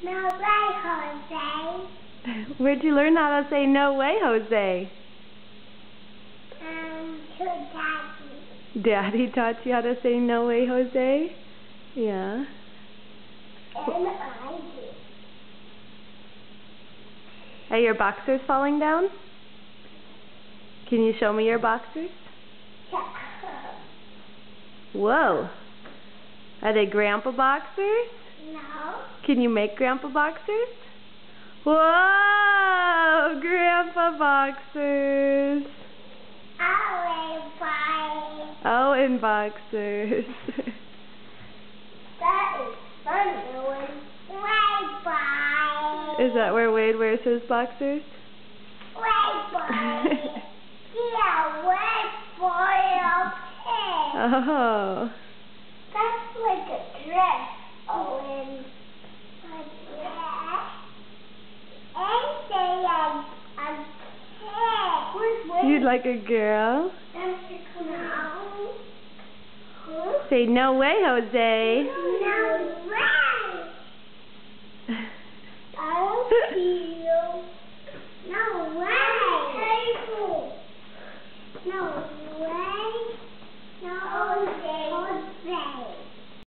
No way, Jose. Where'd you learn how to say no way, Jose? To Daddy. Daddy taught you how to say no way, Jose? Yeah. And I did. Are your boxers falling down? Can you show me your boxers? Whoa. Are they grandpa boxers? No. Can you make grandpa boxers? Whoa! Grandpa boxers. Owen boxers. That is funny. Wait, bye. Is that where Wade wears his boxers? Wait, bye. Yeah, wait, boy, okay. Oh. That's like a dress, Owen. A dress. And say a pig. You'd like a girl? No. Say no way, Jose. No